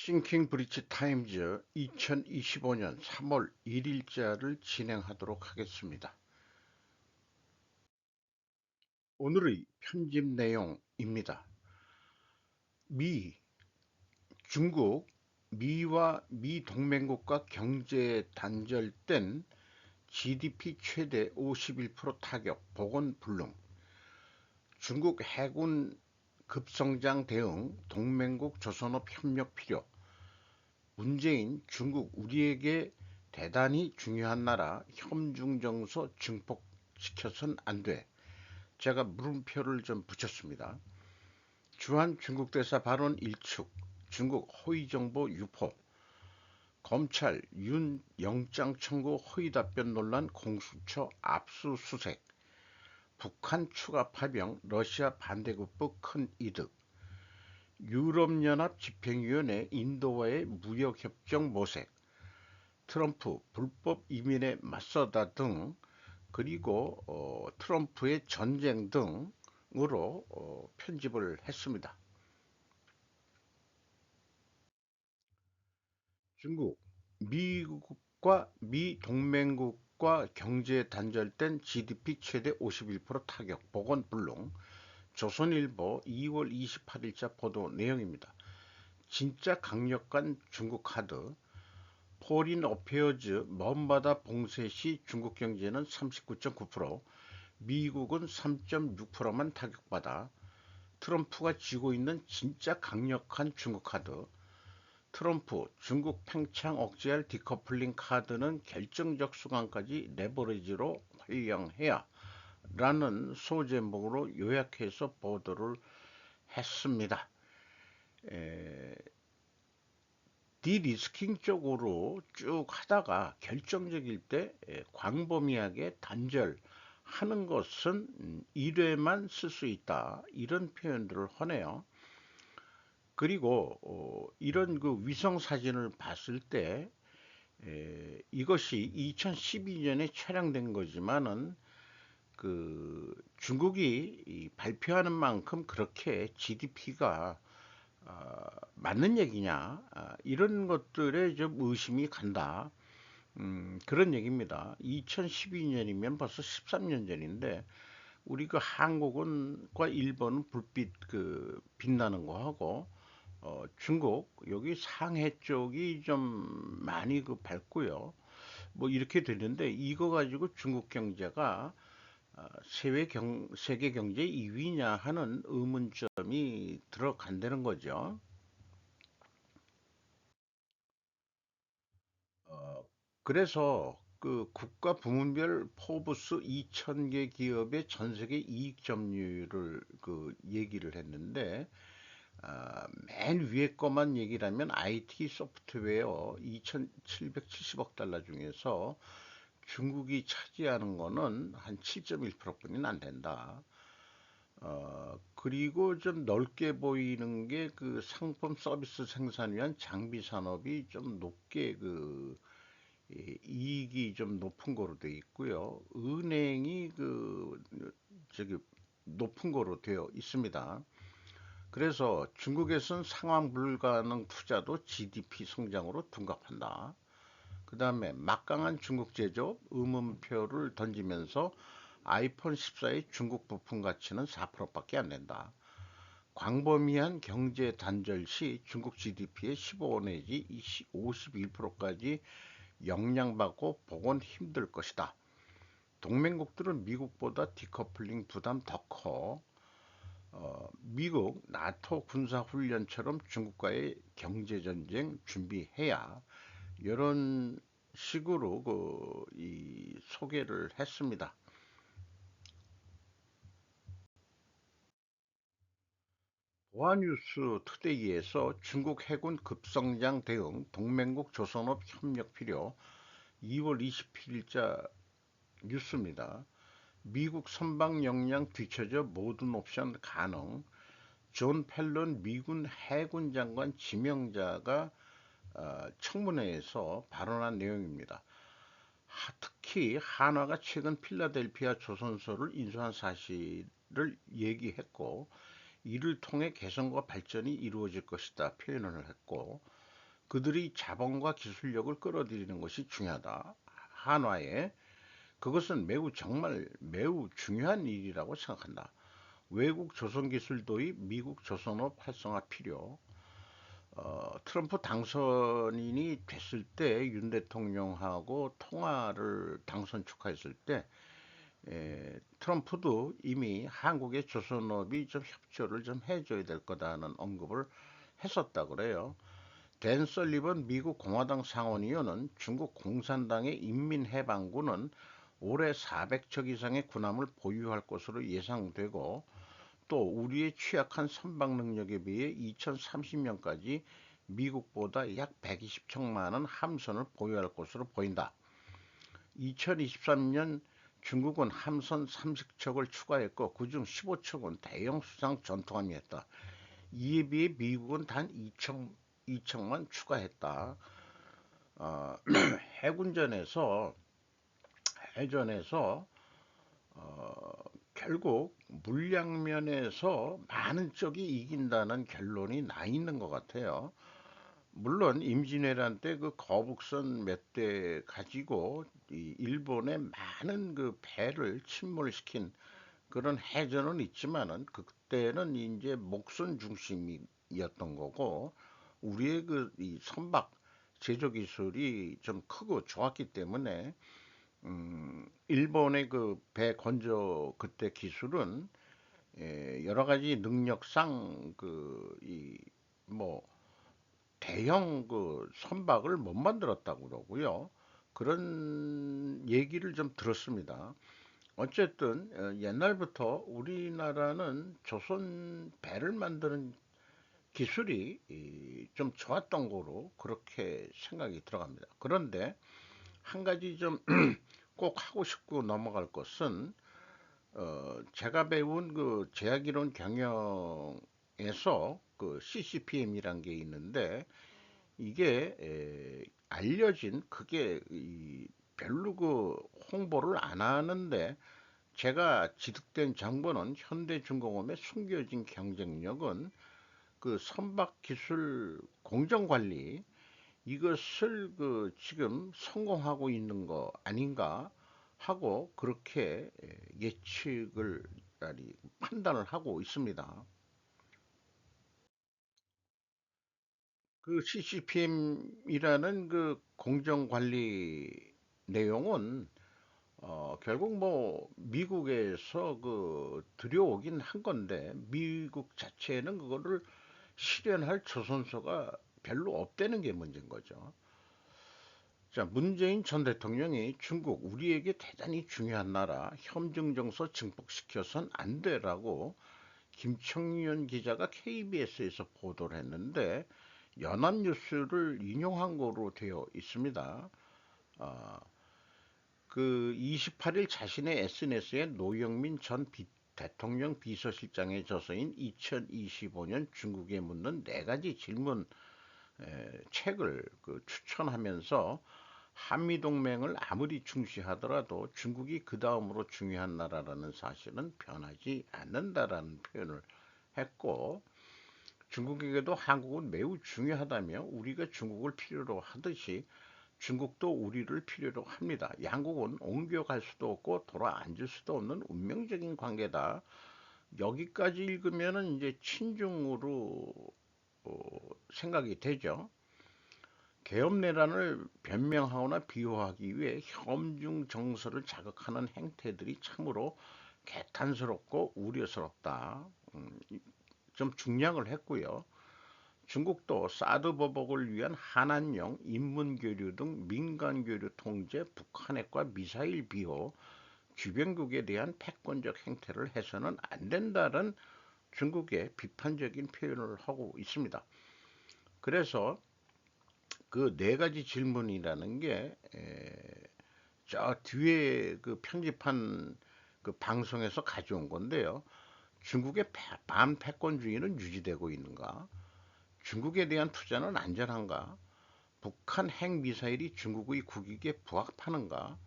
싱킹 브릿지 타임즈 2025년 3월 1일자를 진행하도록 하겠습니다. 오늘의 편집 내용입니다. 미, 중국, 미와 미 동맹국과 경제 단절된 GDP 최대 51% 타격, 복원 불능, 중국 해군 급성장 대응, 동맹국 조선업 협력 필요, 문재인 중국 우리에게 대단히 중요한 나라 현중정서 증폭시켜선 안 돼. 제가 물음표를 좀 붙였습니다. 주한 중국 대사 발언 일축, 중국 허위 정보 유포, 검찰 윤 영장 청구 허위 답변 논란 공수처 압수수색, 북한 추가 파병 러시아 반대급부 큰 이득, 유럽연합 집행위원회 인도와의 무역협정 모색, 트럼프 불법 이민에 맞서다 등, 그리고 트럼프의 전쟁 등으로 편집을 했습니다. 중국, 미국과 미 동맹국과 경제 단절된 GDP 최대 51% 타격, 복원 불능, 조선일보 2월 28일자 보도 내용입니다. 진짜 강력한 중국 카드, 포린 어페어즈 먼바다 봉쇄 시 중국 경제는 39.9%, 미국은 3.6%만 타격받아 트럼프가 쥐고 있는 진짜 강력한 중국 카드, 트럼프 중국 팽창 억제할 디커플링 카드는 결정적 순간까지 레버리지로 활용해야 라는 소제목으로 요약해서 보도를 했습니다. 디리스킹 쪽으로 쭉 하다가 결정적일 때 광범위하게 단절하는 것은 1회만 쓸 수 있다, 이런 표현들을 하네요. 그리고 이런 그 위성 사진을 봤을 때 이것이 2012년에 촬영된 거지만은 그 중국이 발표하는 만큼 그렇게 GDP가 맞는 얘기냐, 이런 것들에 좀 의심이 간다. 그런 얘기입니다. 2012년이면 벌써 13년 전인데 우리 그 한국은과 일본은 불빛 그 빛나는 거 하고 중국 여기 상해 쪽이 좀 많이 그 밝고요. 뭐 이렇게 되는데 이거 가지고 중국 경제가 세계 경제 2위냐 하는 의문점이 들어간다는 거죠. 그래서 그 국가 부문별 포브스 2,000개 기업의 전 세계 이익 점유율을 그 얘기를 했는데, 맨 위에 것만 얘기를 하면 IT 소프트웨어 2,770억 달러 중에서 중국이 차지하는 거는 한 7.1%뿐이 안 된다. 그리고 좀 넓게 보이는 게 그 상품 서비스 생산 위한 장비 산업이 좀 높게 그 이익이 좀 높은 거로 되어 있고요. 은행이 그 저기 높은 거로 되어 있습니다. 그래서 중국에서는 상황 불가능 투자도 GDP 성장으로 둔갑한다. 그 다음에 막강한 중국 제조업 의문표를 던지면서 아이폰 14의 중국 부품 가치는 4%밖에 안 된다. 광범위한 경제 단절 시 중국 GDP의 15 내지 51%까지 영향받고 복원 힘들 것이다. 동맹국들은 미국보다 디커플링 부담 더 커. 미국 나토 군사훈련처럼 중국과의 경제전쟁 준비해야, 이런 식으로 이 소개를 했습니다. 보아뉴스 투데이에서 중국 해군 급성장 대응 동맹국 조선업 협력 필요 2월 28일자 뉴스입니다. 미국 선박 역량 뒤처져 모든 옵션 가능. 존 펠런 미군 해군 장관 지명자가 청문회에서 발언한 내용입니다. 특히 한화가 최근 필라델피아 조선소를 인수한 사실을 얘기했고, 이를 통해 개성과 발전이 이루어질 것이다 표현을 했고, 그들이 자본과 기술력을 끌어들이는 것이 중요하다. 한화에 그것은 매우 정말 매우 중요한 일이라고 생각한다. 외국 조선기술 도입, 미국 조선업 활성화 필요. 트럼프 당선인이 됐을 때 윤 대통령하고 통화를 당선 축하했을 때 트럼프도 이미 한국의 조선업이 좀 협조를 좀 해줘야 될 거다는 언급을 했었다 그래요. 댄 설리번 미국 공화당 상원의원은 중국 공산당의 인민해방군은 올해 400척 이상의 군함을 보유할 것으로 예상되고 또 우리의 취약한 선박 능력에 비해 2030년까지 미국보다 약 120척 많은 함선을 보유할 것으로 보인다. 2023년 중국은 함선 30척을 추가했고 그중 15척은 대형 수상 전투함이었다. 이에 비해 미국은 단 2척만 추가했다. 어, 해군전에서 해전에서 결국 물량면에서 많은 쪽이 이긴다는 결론이 나 있는 것 같아요. 물론 임진왜란 때 그 거북선 몇 대 가지고 이 일본의 많은 그 배를 침몰시킨 그런 해전은 있지만은 그때는 이제 목선 중심이었던 거고 우리의 그 이 선박 제조 기술이 좀 크고 좋았기 때문에 일본의 그 배 건조 그때 기술은 여러 가지 능력상 그 이 뭐 대형 그 선박을 못 만들었다고 그러고요. 그런 얘기를 좀 들었습니다. 어쨌든 옛날부터 우리나라는 조선 배를 만드는 기술이 좀 좋았던 거로 그렇게 생각이 들어갑니다. 그런데 한 가지 좀 꼭 하고 싶고 넘어갈 것은 제가 배운 그 제약이론 경영에서 그 CCPM이란 게 있는데 이게 알려진 그게 별로 그 홍보를 안 하는데 제가 취득된 정보는 현대중공업의 숨겨진 경쟁력은 그 선박 기술 공정 관리 이것을 그 지금 성공하고 있는 거 아닌가 하고 그렇게 예측을 아니 판단을 하고 있습니다. 그 CCPM이라는 그 공정 관리 내용은 결국 뭐 미국에서 그 들여오긴 한 건데 미국 자체는 그거를 실현할 조선소가 별로 없다는 게 문제인 거죠. 자, 문재인 전 대통령이 중국 우리에게 대단히 중요한 나라 협정정서 증폭시켜선 안 돼라고 김청년 기자가 KBS에서 보도를 했는데 연합뉴스를 인용한 거로 되어 있습니다. 아, 그 28일 자신의 SNS에 노영민 전 대통령 비서실장의 저서인 2025년 중국에 묻는 네 가지 질문 책을 그 추천하면서 한미동맹을 아무리 중시하더라도 중국이 그 다음으로 중요한 나라라는 사실은 변하지 않는다라는 표현을 했고 중국에게도 한국은 매우 중요하다며 우리가 중국을 필요로 하듯이 중국도 우리를 필요로 합니다. 양국은 옮겨갈 수도 없고 돌아앉을 수도 없는 운명적인 관계다. 여기까지 읽으면은 이제 친중으로 어, 생각이 되죠. 계엄내란을 변명하거나 비호하기 위해 협중 정서를 자극하는 행태들이 참으로 개탄스럽고 우려스럽다. 좀 중량을 했고요. 중국도 사드 보복을 위한 한한령, 인문교류 등 민간교류 통제, 북한핵과 미사일 비호, 주변국에 대한 패권적 행태를 해서는 안 된다는 중국의 비판적인 표현을 하고 있습니다. 그래서 그 네 가지 질문이라는 게 저 뒤에 그 편집한 그 방송에서 가져온 건데요. 중국의 반패권주의는 유지되고 있는가? 중국에 대한 투자는 안전한가? 북한 핵미사일이 중국의 국익에 부합하는가?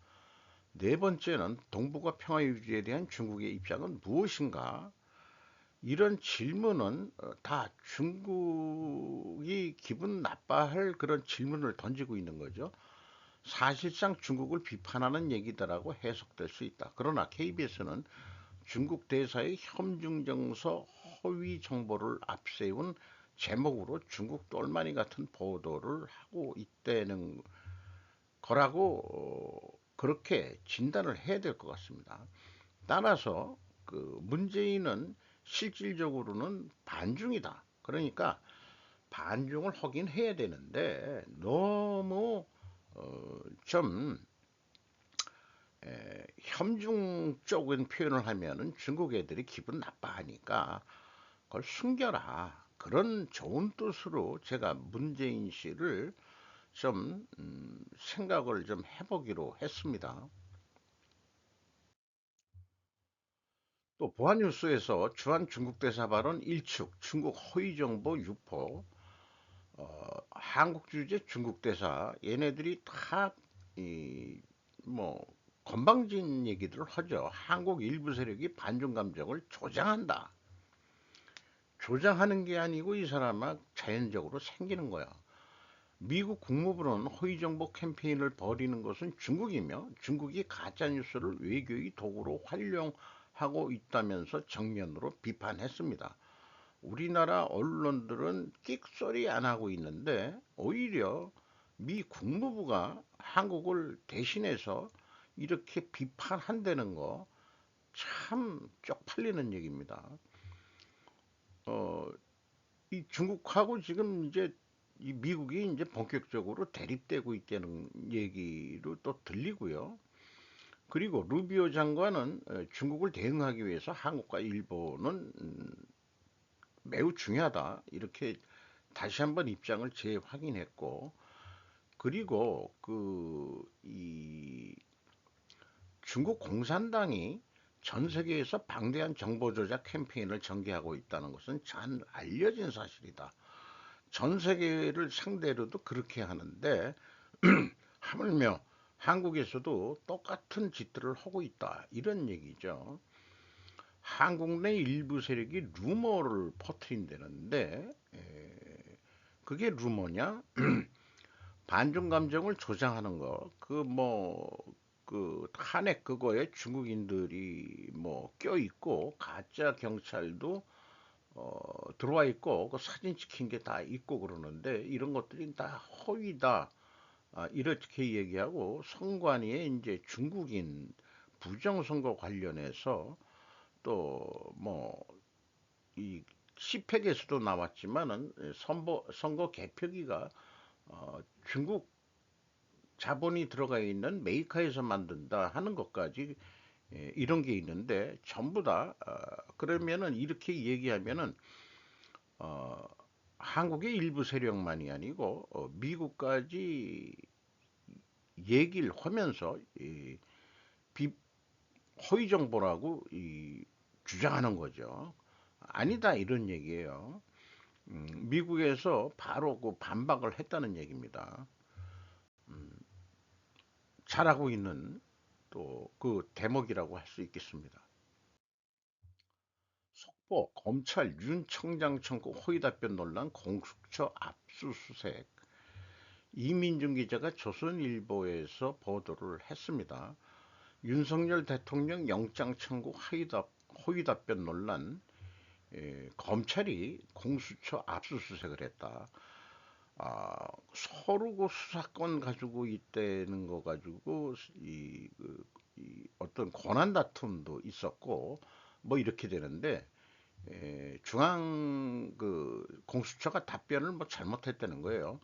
네 번째는 동북아 평화 유지에 대한 중국의 입장은 무엇인가? 이런 질문은 다 중국이 기분 나빠할 그런 질문을 던지고 있는 거죠. 사실상 중국을 비판하는 얘기다라고 해석될 수 있다. 그러나 KBS는 중국 대사의 협중정서 허위 정보를 앞세운 제목으로 중국 똘마니 같은 보도를 하고 있다는 거라고 그렇게 진단을 해야 될 것 같습니다. 따라서 그 문재인은 실질적으로는 반중이다. 그러니까 반중을 하긴 해야 되는데 너무 좀 혐중적인 표현을 하면은 중국 애들이 기분 나빠하니까 그걸 숨겨라. 그런 좋은 뜻으로 제가 문재인 씨를 좀 생각을 좀 해보기로 했습니다. 또 보안뉴스에서 주한 중국 대사 발언 일축, 중국 허위 정보 유포, 한국 주재 중국 대사 얘네들이 다 이 뭐 건방진 얘기들을 하죠. 한국 일부 세력이 반중 감정을 조장한다. 조장하는 게 아니고 이 사람아 자연적으로 생기는 거야. 미국 국무부는 허위 정보 캠페인을 벌이는 것은 중국이며 중국이 가짜 뉴스를 외교의 도구로 활용하고 있다면서 정면으로 비판했습니다. 우리나라 언론들은 끽소리 안 하고 있는데 오히려 미 국무부가 한국을 대신해서 이렇게 비판한다는 거 참 쪽팔리는 얘기입니다. 어, 이 중국하고 지금 이제 이 미국이 이제 본격적으로 대립되고 있다는 얘기로 또 들리고요. 그리고 루비오 장관은 중국을 대응하기 위해서 한국과 일본은 매우 중요하다. 이렇게 다시 한번 입장을 재확인했고, 그리고 이 중국 공산당이 전 세계에서 방대한 정보 조작 캠페인을 전개하고 있다는 것은 잘 알려진 사실이다. 전 세계를 상대로도 그렇게 하는데 하물며 한국에서도 똑같은 짓들을 하고 있다. 이런 얘기죠. 한국 내 일부 세력이 루머를 퍼뜨린다는데 그게 루머냐? 반중 감정을 조장하는 거. 그 탄핵 그거에 중국인들이 뭐 껴있고 가짜 경찰도 들어와 있고 그 사진 찍힌 게 다 있고 그러는데 이런 것들이 다 허위다. 이렇게 얘기하고 선관위에 이제 중국인 부정선거 관련해서 또 뭐 이 시팩에서도 나왔지만은 선거 개표기가 중국 자본이 들어가 있는 메이커에서 만든다 하는 것까지 이런 게 있는데 전부 다 그러면은 이렇게 얘기하면은 어, 한국의 일부 세력만이 아니고 미국까지 얘기를 하면서 비, 허위 정보라고 주장하는 거죠. 아니다 이런 얘기예요. 미국에서 바로 그 반박을 했다는 얘기입니다. 잘하고 있는 또 그 대목이라고 할 수 있겠습니다. 속보 검찰 윤 청장 청구 허위 답변 논란 공수처 압수수색 이민중 기자가 조선일보에서 보도를 했습니다. 윤석열 대통령 영장 청구 허위 답변 논란 검찰이 공수처 압수수색을 했다. 서로 그 수사권 가지고 있다는 거 가지고 이 어떤 권한 다툼도 있었고 뭐 이렇게 되는데 중앙 그 공수처가 답변을 뭐 잘못했다는 거예요.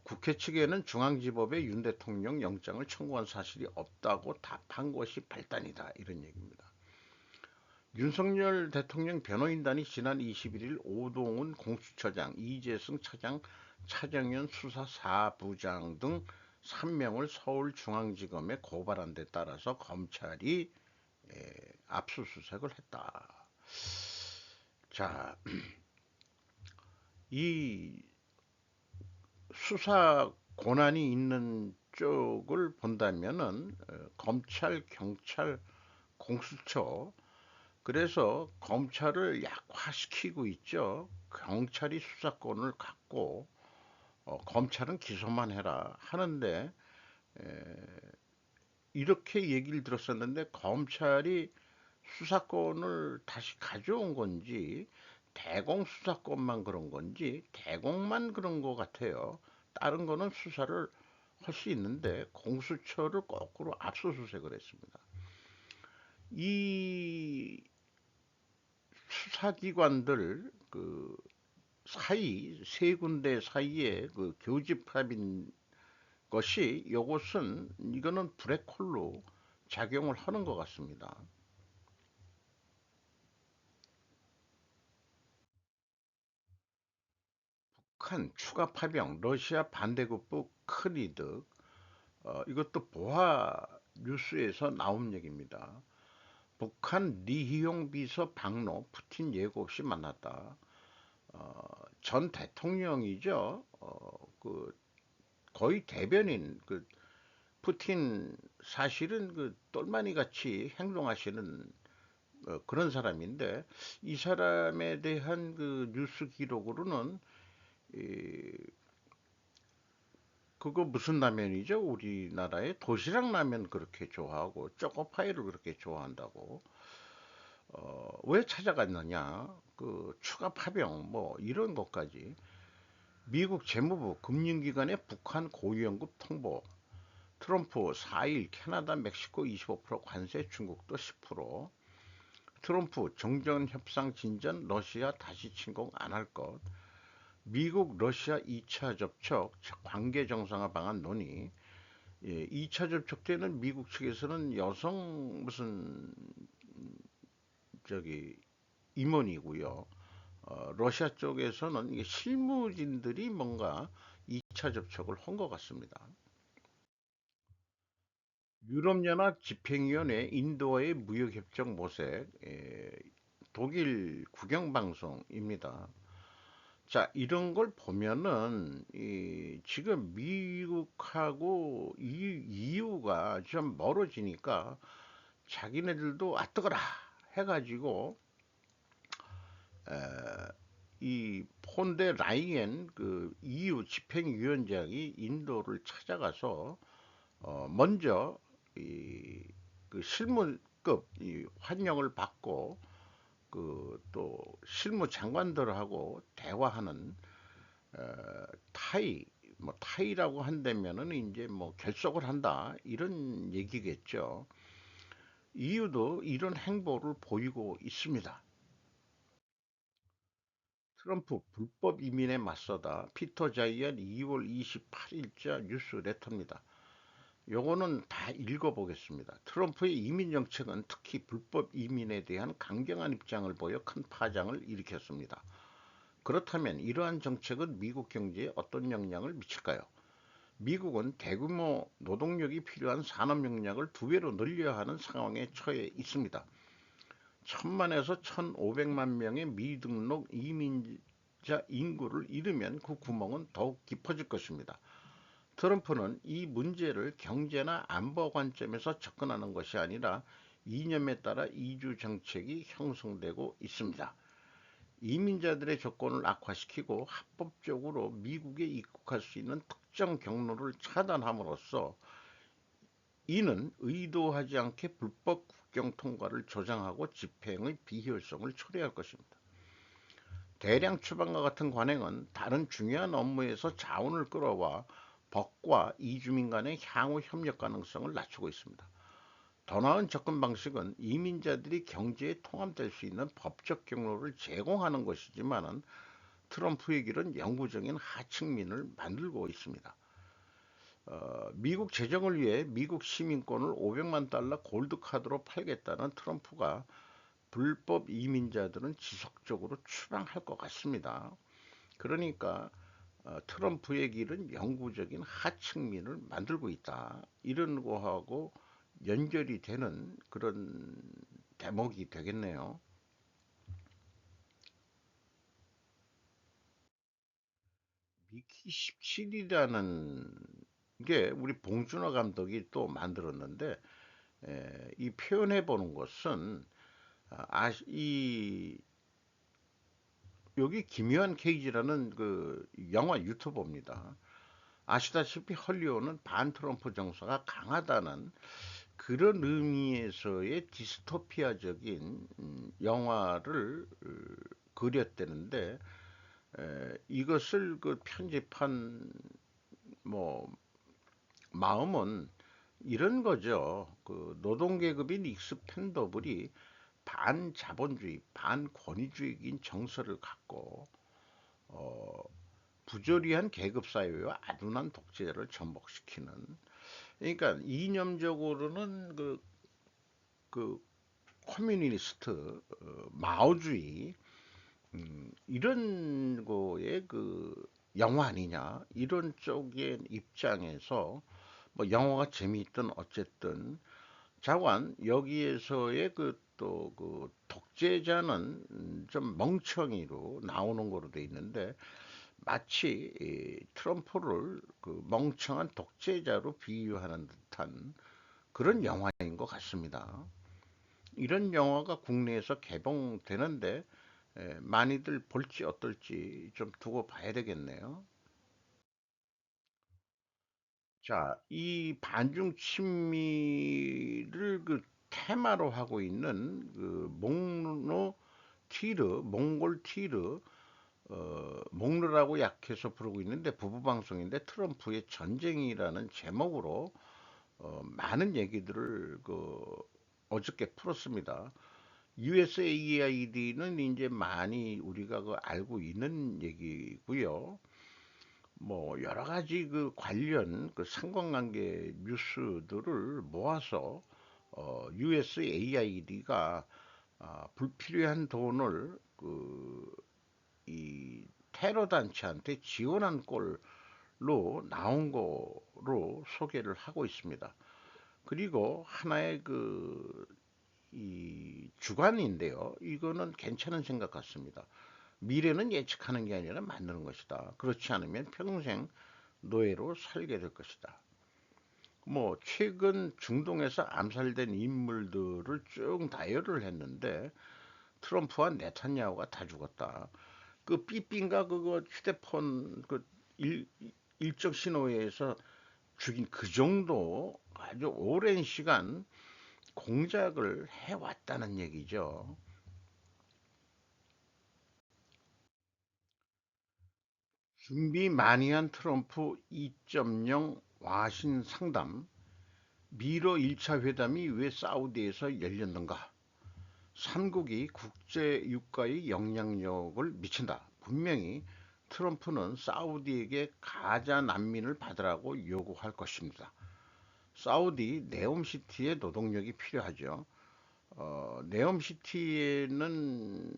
국회 측에는 중앙지법에 윤 대통령 영장을 청구한 사실이 없다고 답한 것이 발단이다 이런 얘기입니다. 윤석열 대통령 변호인단이 지난 21일 오동훈 공수처장, 이재승 차장, 차정현 수사사부장 등 3명을 서울중앙지검에 고발한 데 따라서 검찰이 압수수색을 했다. 자, 이 수사 권한이 있는 쪽을 본다면은 검찰, 경찰, 공수처 그래서 검찰을 약화시키고 있죠. 경찰이 수사권을 갖고 검찰은 기소만 해라 하는데, 이렇게 얘기를 들었었는데 검찰이 수사권을 다시 가져온 건지 대공 수사권만 그런 건지 대공만 그런 것 같아요. 다른 거는 수사를 할 수 있는데 공수처를 거꾸로 압수수색을 했습니다. 이 수사기관들 그 사이 세 군데 사이에 그 교집합인 것이 요것은 이거는 브레콜로 작용을 하는 것 같습니다. 북한 추가 파병, 러시아 반대급부 큰 이득, 이것도 보아 뉴스에서 나온 얘기입니다. 북한 리희용 비서 박노, 푸틴 예고 없이 만났다. 어, 전 대통령이죠. 그 거의 대변인, 그 푸틴 사실은 그 똘마니 같이 행동하시는 그런 사람인데 이 사람에 대한 그 뉴스 기록으로는 이, 그거 무슨 라면이죠? 우리나라에 도시락 라면 그렇게 좋아하고 초코파이를 그렇게 좋아한다고. 왜 찾아갔느냐? 그 추가 파병 뭐 이런 것까지. 미국 재무부 금융기관의 북한 고위험급 통보. 트럼프 4일 캐나다 멕시코 25% 관세 중국도 10%. 트럼프 정전 협상 진전 러시아 다시 침공 안 할 것. 미국 러시아 2차 접촉 관계 정상화 방안 논의. 예, 2차 접촉 때는 미국 측에서는 여성 무슨 저기 임원이고요. 러시아 쪽에서는 이게 실무진들이 뭔가 2차 접촉을 한 것 같습니다. 유럽연합 집행위원회 인도와의 무역협정 모색, 독일 국영방송입니다. 자, 이런 걸 보면은 지금 미국하고 EU가 좀 멀어지니까 자기네들도 아 뜨거라 해가지고 이 폰데 라이엔 그 EU 집행위원장이 인도를 찾아가서 먼저 그 실무급 환영을 받고 그 또 실무 장관들하고 대화하는 타이 뭐 타이라고 한다면은 이제 뭐 결속을 한다 이런 얘기겠죠. EU도 이런 행보를 보이고 있습니다. 트럼프 불법 이민에 맞서다 피터 자이언 2월 28일자 뉴스 레터입니다. 요거는 다 읽어보겠습니다. 트럼프의 이민 정책은 특히 불법 이민에 대한 강경한 입장을 보여 큰 파장을 일으켰습니다. 그렇다면 이러한 정책은 미국 경제에 어떤 영향을 미칠까요? 미국은 대규모 노동력이 필요한 산업 역량을 두 배로 늘려야 하는 상황에 처해 있습니다. 1000만에서 1500만 명의 미등록 이민자 인구를 잃으면 그 구멍은 더욱 깊어질 것입니다. 트럼프는 이 문제를 경제나 안보 관점에서 접근하는 것이 아니라 이념에 따라 이주 정책이 형성되고 있습니다. 이민자들의 조건을 악화시키고 합법적으로 미국에 입국할 수 있는 특정 경로를 차단함으로써 이는 의도하지 않게 불법 국경 통과를 조장하고 집행의 비효율성을 초래할 것입니다. 대량 추방과 같은 관행은 다른 중요한 업무에서 자원을 끌어와 법과 이주민 간의 향후 협력 가능성을 낮추고 있습니다. 더 나은 접근 방식은 이민자들이 경제에 통합될 수 있는 법적 경로를 제공하는 것이지만 트럼프의 길은 영구적인 하층민을 만들고 있습니다. 미국 재정을 위해 미국 시민권을 500만 달러 골드카드로 팔겠다는 트럼프가 불법 이민자들은 지속적으로 추방할 것 같습니다. 그러니까 트럼프의 길은 영구적인 하층민을 만들고 있다. 이런 거하고 연결이 되는 그런 대목이 되겠네요. 미키 17이라는 게 우리 봉준호 감독이 또 만들었는데 이 표현해 보는 것은 이 여기 기묘한 케이지라는 그 영화 유튜버입니다. 아시다시피 헐리우드는 반 트럼프 정서가 강하다는 그런 의미에서의 디스토피아적인 영화를 그렸대는데, 이것을 그 편집한 뭐 마음은 이런 거죠. 그 노동계급인 익스펜더블이 반자본주의, 반권위주의인 정서를 갖고 어, 부조리한 계급사회와 아둔한 독재를 전복시키는, 그러니까 이념적으로는 그 커뮤니스트, 마오주의, 이런 거에 그 영화 아니냐 이런 쪽의 입장에서 뭐 영화가 재미있든 어쨌든 자관 여기에서의 그 또 그 독재자는 좀 멍청이로 나오는 거로 돼 있는데, 마치 트럼프를 그 멍청한 독재자로 비유하는 듯한 그런 영화인 것 같습니다. 이런 영화가 국내에서 개봉되는데 많이들 볼지 어떨지 좀 두고 봐야 되겠네요. 자, 이 반중 친미를 그 테마로 하고 있는 그 몽골 티르, 목르라고 약해서 부르고 있는데 부부 방송인데 트럼프의 전쟁이라는 제목으로 많은 얘기들을 그 어저께 풀었습니다. USAID는 이제 많이 우리가 그 알고 있는 얘기고요. 뭐 여러 가지 그 관련 그 상관관계 뉴스들을 모아서 USAID가 불필요한 돈을 그 이 테러 단체한테 지원한 꼴로 나온 거로 소개를 하고 있습니다. 그리고 하나의 그 이 주관인데요. 이거는 괜찮은 생각 같습니다. 미래는 예측하는 게 아니라 만드는 것이다. 그렇지 않으면 평생 노예로 살게 될 것이다. 뭐 최근 중동에서 암살된 인물들을 쭉 다이어를 했는데 트럼프와 네타냐후가 다 죽었다. 그 삐삐인가 그거 휴대폰 그 일, 일적 신호에서 죽인 그 정도 아주 오랜 시간 공작을 해왔다는 얘기죠. 준비 많이 한 트럼프 2.0 와신 상담, 미러 1차 회담이 왜 사우디에서 열렸는가? 삼국이 국제 유가에 영향력을 미친다. 분명히 트럼프는 사우디에게 가자 난민을 받으라고 요구할 것입니다. 사우디 네옴시티에 노동력이 필요하죠. 네옴시티에는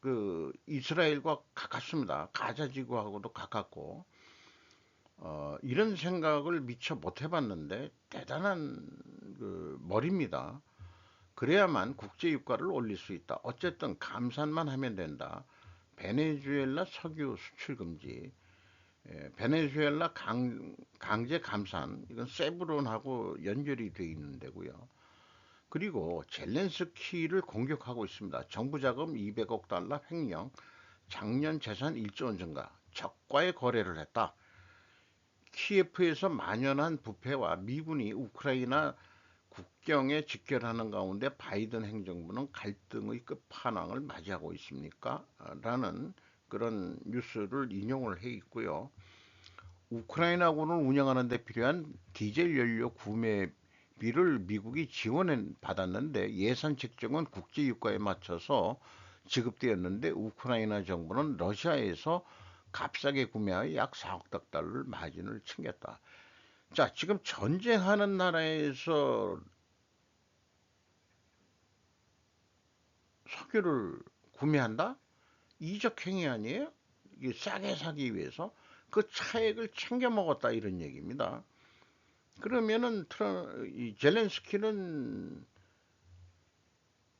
그 이스라엘과 가깝습니다. 가자 지구하고도 가깝고, 이런 생각을 미처 못 해봤는데 대단한 그 머리입니다. 그래야만 국제 유가를 올릴 수 있다. 어쨌든 감산만 하면 된다. 베네수엘라 석유 수출 금지, 베네수엘라 강제 감산, 이건 세브론하고 연결이 돼 있는 데고요. 그리고 젤렌스키를 공격하고 있습니다. 정부 자금 200억 달러 횡령, 작년 재산 1조 원 증가, 적과의 거래를 했다. 키예프에서 만연한 부패와 미군이 우크라이나 국경에 직결하는 가운데 바이든 행정부는 갈등의 끝판왕을 맞이하고 있습니까? 라는 그런 뉴스를 인용을 해 있고요. 우크라이나군을 운영하는 데 필요한 디젤 연료 구매비를 미국이 지원해 받았는데 예산 책정은 국제 유가에 맞춰서 지급되었는데 우크라이나 정부는 러시아에서 값싸게 구매하여 약 4억 달러를 마진을 챙겼다. 자, 지금 전쟁하는 나라에서 석유를 구매한다? 이적 행위 아니에요? 이게 싸게 사기 위해서 그 차액을 챙겨 먹었다 이런 얘기입니다. 그러면은 이 젤렌스키는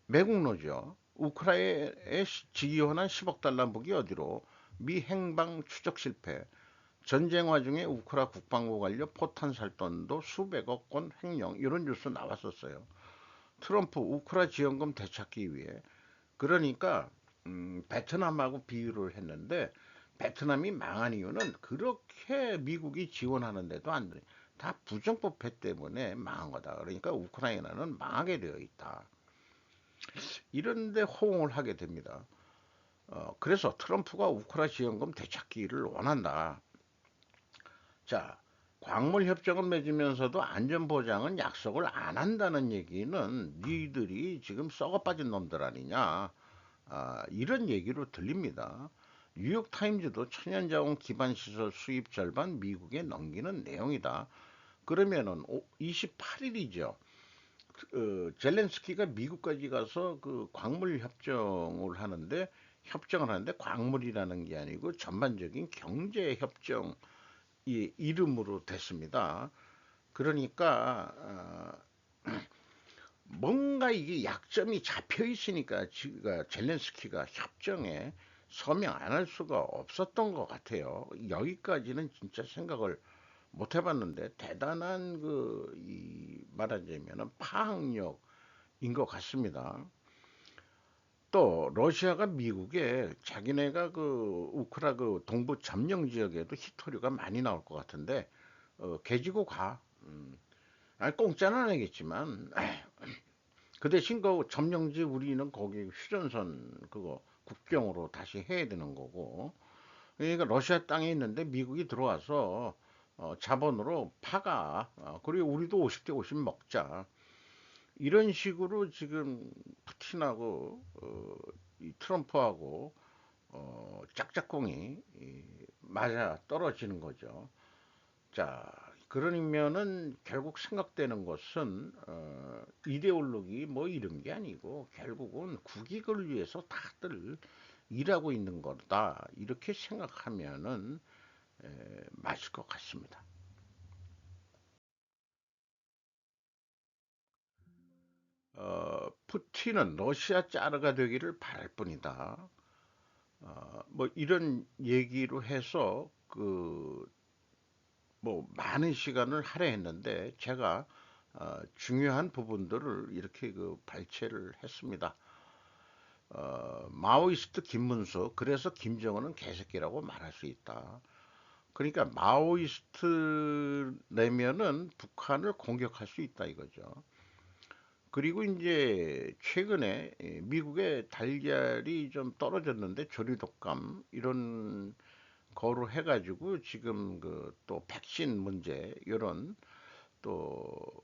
매국노죠. 우크라이나에 지원한 10억 달러 무기 어디로? 미 행방 추적 실패. 전쟁 와중에 우크라 국방부 관료 포탄 살돈도 수백억 원 횡령 이런 뉴스 나왔었어요. 트럼프 우크라 지원금 되찾기 위해. 그러니까 베트남하고 비교를 했는데 베트남이 망한 이유는 그렇게 미국이 지원하는데도 안 돼. 다 부정부패 때문에 망한 거다. 그러니까 우크라이나는 망하게 되어 있다. 이런데 호응을 하게 됩니다. 그래서 트럼프가 우크라 지원금 되찾기를 원한다. 자, 광물 협정을 맺으면서도 안전보장은 약속을 안 한다는 얘기는 니들이 지금 썩어빠진 놈들 아니냐. 이런 얘기로 들립니다. 뉴욕타임즈도 천연자원 기반 시설 수입 절반 미국에 넘기는 내용이다. 그러면은 28일이죠. 젤렌스키가 미국까지 가서 그 광물 협정을 하는데 광물이라는 게 아니고 전반적인 경제 협정 이 이름으로 됐습니다. 그러니까 뭔가 이게 약점이 잡혀 있으니까 젤렌스키가 협정에 서명 안 할 수가 없었던 것 같아요. 여기까지는 진짜 생각을 못 해봤는데 대단한 이 말하자면은 파악력인 것 같습니다. 또 러시아가 미국에 자기네가 그 우크라 그 동부 점령 지역에도 히토류가 많이 나올 것 같은데 개지고 가. 아니 공짜는 아니겠지만 그 대신 그 점령지 우리는 거기 휴전선 그거 국경으로 다시 해야 되는 거고. 그러니까 러시아 땅에 있는데 미국이 들어와서 자본으로 파가. 그리고 우리도 50대 50 먹자. 이런 식으로 지금 푸틴하고 이 트럼프하고 짝짝꿍이 맞아 떨어지는 거죠. 자, 그러면은 결국 생각되는 것은 이데올로기 뭐 이런 게 아니고 결국은 국익을 위해서 다들 일하고 있는 거다. 이렇게 생각하면은 맞을 것 같습니다. 푸틴은 러시아 짜르가 되기를 바랄 뿐이다. 뭐 이런 얘기로 해서 뭐 많은 시간을 할애했는데 제가 중요한 부분들을 이렇게 발췌를 했습니다. 마오이스트 김문수, 그래서 김정은은 개새끼라고 말할 수 있다. 그러니까 마오이스트라면은 북한을 공격할 수 있다 이거죠. 그리고 이제 최근에 미국의 달걀이 좀 떨어졌는데 조류독감 이런 거로 해가지고 지금 또 백신 문제 이런 또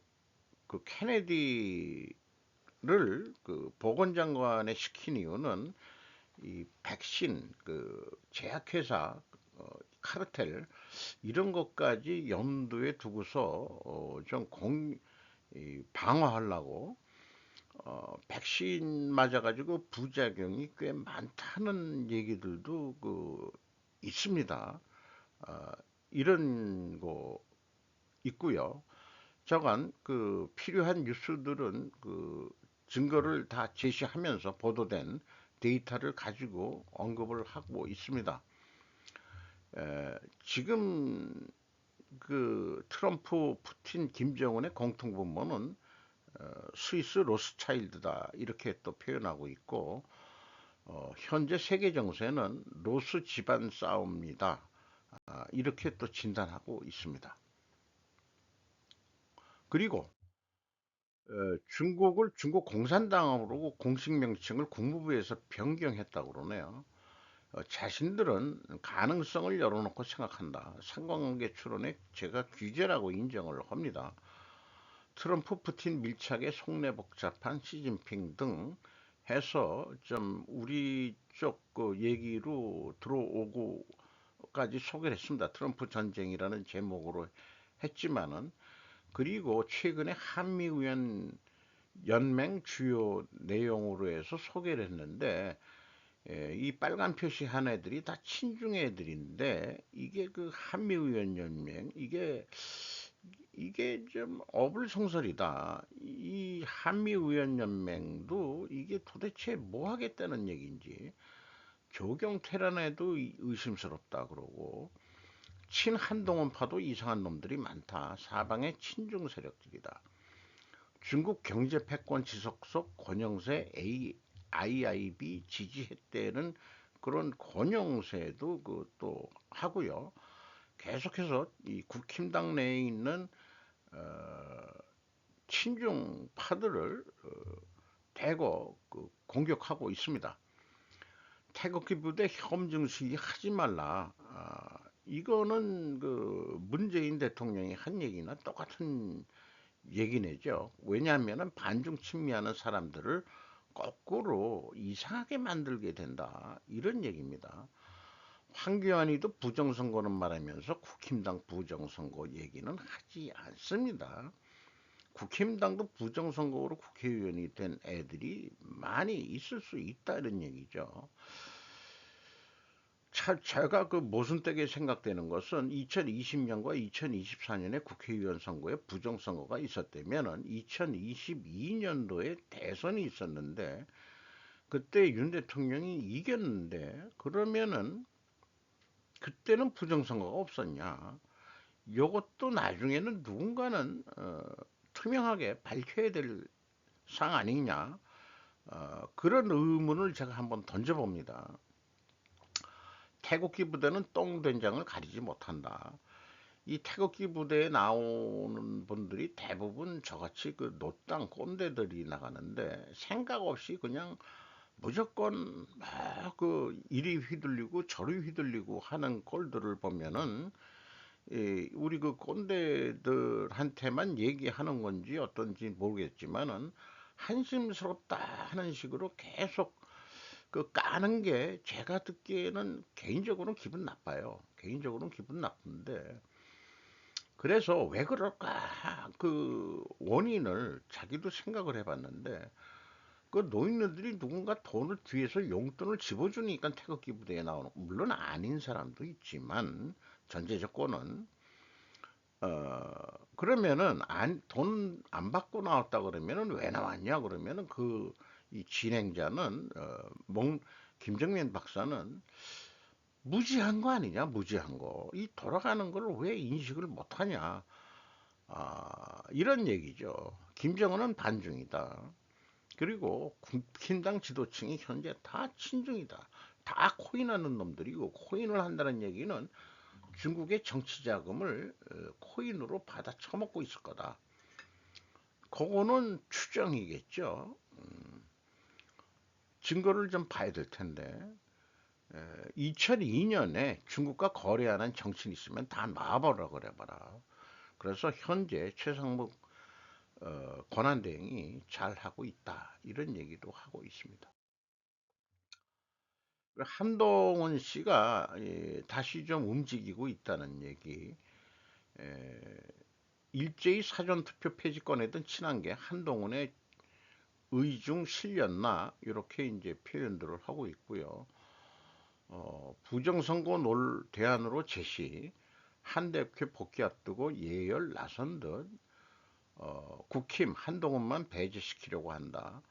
그 케네디를 보건장관에 시킨 이유는 이 백신 제약회사 카르텔 이런 것까지 염두에 두고서 방어하려고 백신 맞아가지고 부작용이 꽤 많다는 얘기들도 있습니다. 어, 이런 거 있고요. 저간 필요한 뉴스들은 증거를 다 제시하면서 보도된 데이터를 가지고 언급을 하고 있습니다. 지금 트럼프, 푸틴, 김정은의 공통분모는 스위스 로스차일드다 이렇게 또 표현하고 있고 현재 세계 정세는 로스 집안 싸움이다 이렇게 또 진단하고 있습니다. 그리고 중국을 중국 공산당으로 공식 명칭을 국무부에서 변경했다고 그러네요. 자신들은 가능성을 열어놓고 생각한다. 상관관계 추론에 제가 규제라고 인정을 합니다. 트럼프 푸틴 밀착에 속내 복잡한 시진핑 등 해서 좀 우리 쪽 얘기로 들어오고까지 소개를 했습니다. 트럼프 전쟁이라는 제목으로 했지만은 그리고 최근에 한미우연 연맹 주요 내용으로 해서 소개를 했는데 이 빨간 표시한 애들이 다 친중 애들인데 이게 한미우연연맹 이게 좀 어불성설이다. 이 한미우연연맹도 이게 도대체 뭐 하겠다는 얘기인지 조경 테란에도 의심스럽다 그러고 친한동원파도 이상한 놈들이 많다. 사방에 친중 세력들이다. 중국 경제 패권 지속석 권영세 IIB 지지했다는 그런 권영세도 그 또 하고요. 계속해서 이 국힘당 내에 있는 어, 친중파들을 대거 그 공격하고 있습니다. 태극기 부대 협정 시기 하지 말라. 이거는 그 문재인 대통령이 한 얘기나 똑같은 얘기네죠. 왜냐하면 반중 친미하는 사람들을 거꾸로 이상하게 만들게 된다. 이런 얘기입니다. 황교안이도 부정선거는 말하면서 국힘당 부정선거 얘기는 하지 않습니다. 국힘당도 부정선거로 국회의원이 된 애들이 많이 있을 수 있다는 얘기죠. 제가 그 모순되게 생각되는 것은 2020년과 2024년에 국회의원 선거에 부정선거가 있었다면 2022년도에 대선이 있었는데 그때 윤 대통령이 이겼는데 그러면은 그때는 부정선거가 없었냐? 이것도 나중에는 누군가는 투명하게 밝혀야 될 상 아니냐? 그런 의문을 제가 한번 던져봅니다. 태극기 부대는 똥된장을 가리지 못한다. 이 태극기 부대에 나오는 분들이 대부분 저같이 그 노땅 꼰대들이 나가는데 생각 없이 그냥 무조건 막 그 이리 휘둘리고 저리 휘둘리고 하는 꼴들을 보면은 우리 그 꼰대들한테만 얘기하는 건지 어떤지 모르겠지만은 한심스럽다 하는 식으로 계속 그 까는 게 제가 듣기에는 개인적으로는 기분 나빠요. 개인적으로는 기분 나쁜데 그래서 왜 그럴까 그 원인을 자기도 생각을 해봤는데 그 노인네들이 누군가 돈을 뒤에서 용돈을 집어주니까 태극기 부대에 나오는 물론 아닌 사람도 있지만 전제 조건은 그러면은 돈 안 받고 나왔다 그러면은 왜 나왔냐 그러면은 그 이 진행자는 김정민 박사는 무지한 거 아니냐 무지한 거 이 돌아가는 걸 왜 인식을 못하냐 이런 얘기죠. 김정은은 반중이다. 그리고 국힘당 지도층이 현재 다 친중이다. 다 코인하는 놈들이고 코인을 한다는 얘기는 중국의 정치 자금을 코인으로 받아 처먹고 있을 거다. 그거는 추정이겠죠. 증거를 좀 봐야 될 텐데 2002년에 중국과 거래하는 정치인 있으면 다 놔버려 그래봐라. 그래서 현재 최상목 권한대행이 잘 하고 있다 이런 얘기도 하고 있습니다. 한동훈 씨가 다시 좀 움직이고 있다는 얘기. 에, 일제히 사전투표 폐지권에던 친한계 한동훈의 의중 실렸나 이렇게 이제 표현들을 하고 있고요. 부정선거 대안으로 제시 한 대표 복귀 앞두고 예열 나선 듯 국힘 한동훈만 배제시키려고 한다.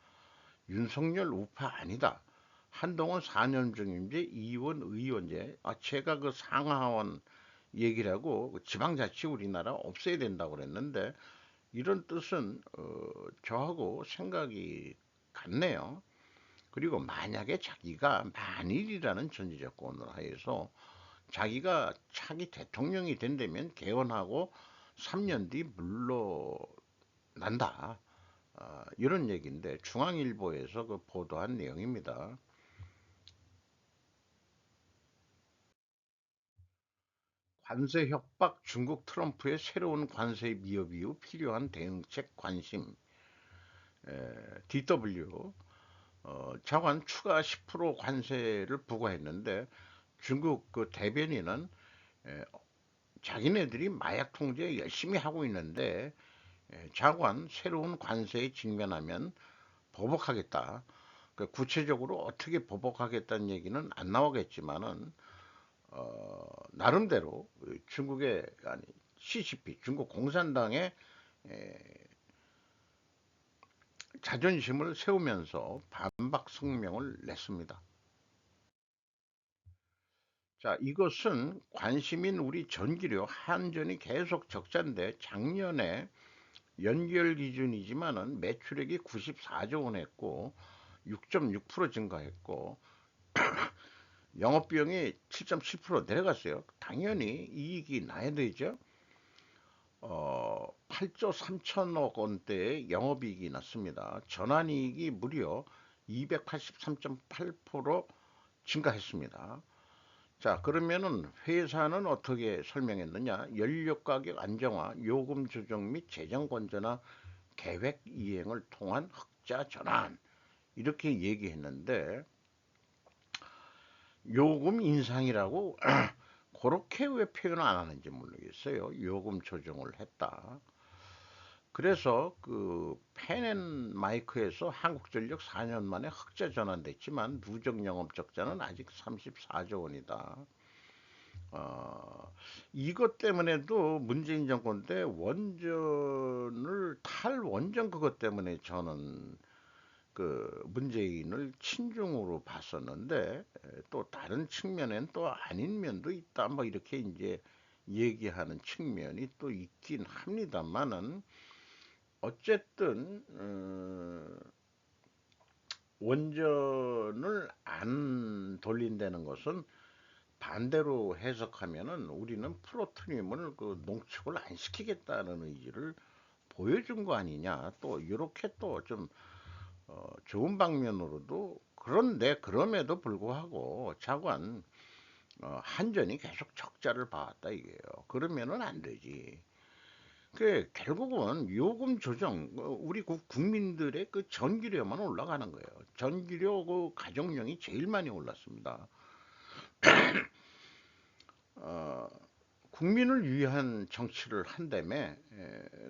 윤석열 우파 아니다. 한동훈 4년 중임제 이원 의원제 제가 그 상하원 얘기를 하고 그 지방자치 우리나라 없애야 된다고 그랬는데 이런 뜻은 저하고 생각이 같네요. 그리고 만약에 자기가 만일이라는 전제조건을 하에서 자기가 차기 대통령이 된다면 개헌하고 3년 뒤 물러난다. 이런 얘기인데 중앙일보에서 그 보도한 내용입니다. 관세 협박 중국 트럼프의 새로운 관세 위협 이후 필요한 대응책 관심 DW 자관 추가 10% 관세를 부과했는데 중국 그 대변인은 에, 자기네들이 마약 통제 열심히 하고 있는데 자관 새로운 관세에 직면하면 보복하겠다. 그 구체적으로 어떻게 보복하겠다는 얘기는 안 나오겠지만은 나름대로 중국의 아니 CCP 중국 공산당의 에, 자존심을 세우면서 반박 성명을 냈습니다. 자, 이것은 관심인 우리 전기료 한전이 계속 적자인데 작년에 연결 기준이지만은 매출액이 94조 원 했고 6.6% 증가했고 영업비용이 7.7% 내려갔어요. 당연히 이익이 나야 되죠. 8조 3천억 원대의 영업이익이 났습니다. 전환이익이 무려 283.8% 증가했습니다. 자, 그러면은 회사는 어떻게 설명했느냐? 연료가격 안정화, 요금 조정 및 재정 건전화 계획 이행을 통한 흑자 전환 이렇게 얘기했는데 요금 인상이라고 그렇게 왜 표현을 안 하는지 모르겠어요. 요금 조정을 했다. 그래서 그 펜앤마이크에서 한국전력 4년 만에 흑자 전환됐지만 누적 영업 적자는 아직 34조 원이다. 이것 때문에도 문재인 정권 때 원전을 탈원전 그것 때문에 저는 그 문재인을 친중으로 봤었는데 또 다른 측면엔 또 아닌 면도 있다. 뭐 이렇게 이제 얘기하는 측면이 또 있긴 합니다만은 어쨌든 원전을 안 돌린다는 것은 반대로 해석하면은 우리는 플루토늄을 그 농축을 안 시키겠다는 의지를 보여준 거 아니냐. 또 이렇게 또 좀 좋은 방면으로도 그런데 그럼에도 불구하고 자관 한전이 계속 적자를 봐왔다 이게요. 그러면은 안 되지. 그 결국은 요금 조정 우리 국민들의 그 전기료만 올라가는 거예요. 전기료 그 가정용이 제일 많이 올랐습니다. 어, 국민을 위한 정치를 한다며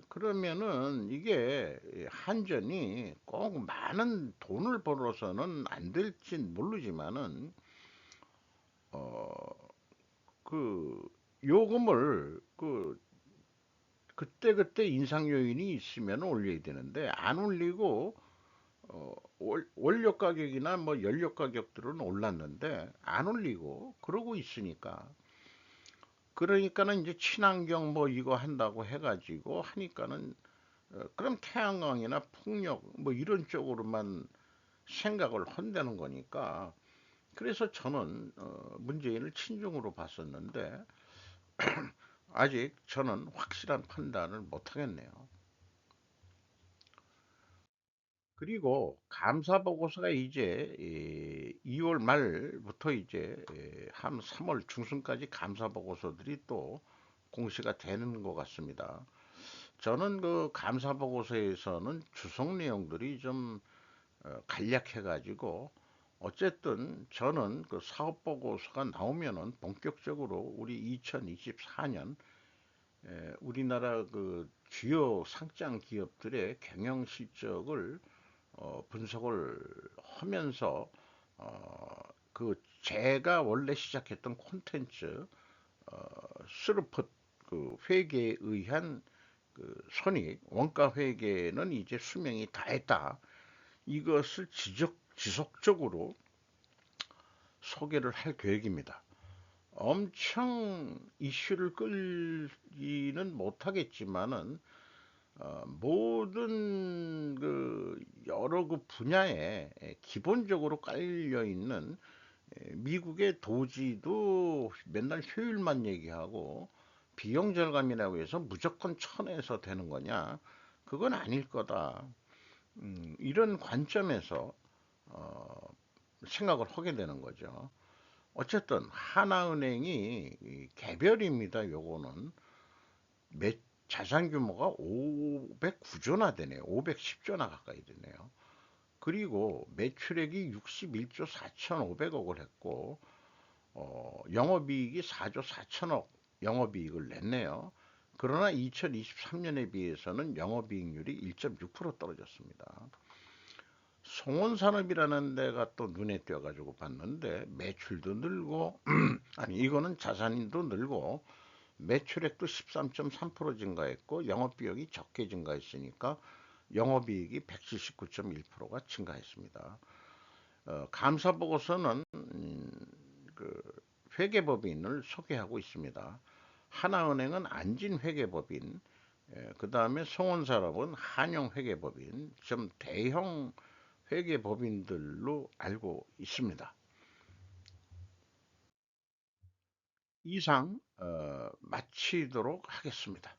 그러면은 이게 한전이 꼭 많은 돈을 벌어서는 안 될진 모르지만은 어, 그 요금을 그 그때그때 인상 요인이 있으면 올려야 되는데 안 올리고 원료 가격이나 뭐 연료 가격들은 올랐는데 안 올리고 그러고 있으니까 그러니까는 이제 친환경 뭐 이거 한다고 해가지고 하니까는 그럼 태양광이나 풍력 뭐 이런 쪽으로만 생각을 한다는 거니까 그래서 저는 문재인을 친중으로 봤었는데 아직 저는 확실한 판단을 못 하겠네요. 그리고 감사 보고서가 이제 2월 말부터 이제 한 3월 중순까지 감사 보고서들이 또 공시가 되는 것 같습니다. 저는 그 감사 보고서에서는 주석 내용들이 좀 간략해가지고 어쨌든 저는 그 사업 보고서가 나오면은 본격적으로 우리 2024년 우리나라 그 주요 상장 기업들의 경영 실적을 분석을 하면서 그 제가 원래 시작했던 콘텐츠 스루펫 그 회계에 의한 그 손익 원가 회계는 이제 수명이 다했다. 이것을 지속적으로 소개를 할 계획입니다. 엄청 이슈를 끌지는 못하겠지만은 모든 그 여러 그 분야에 기본적으로 깔려 있는 미국의 도지도 맨날 효율만 얘기하고 비용 절감이라고 해서 무조건 천에서 되는 거냐? 그건 아닐 거다. 이런 관점에서 어, 생각을 하게 되는 거죠. 어쨌든 하나은행이 개별입니다. 요거는 자산 규모가 509조나 되네요. 510조나 가까이 되네요. 그리고 매출액이 61조 4,500억을 했고 영업이익이 4조 4천억 영업이익을 냈네요. 그러나 2023년에 비해서는 영업이익률이 1.6% 떨어졌습니다. 송원산업이라는 데가 또 눈에 띄어가지고 봤는데 매출도 늘고 아니 이거는 자산도 늘고 매출액도 13.3% 증가했고 영업비용이 적게 증가했으니까 영업이익이 179.1%가 증가했습니다. 감사보고서는 그 회계법인을 소개하고 있습니다. 하나은행은 안진회계법인, 그 다음에 송원산업은 한영회계법인, 좀 대형 회계법인들로 알고 있습니다. 이상 마치도록 하겠습니다.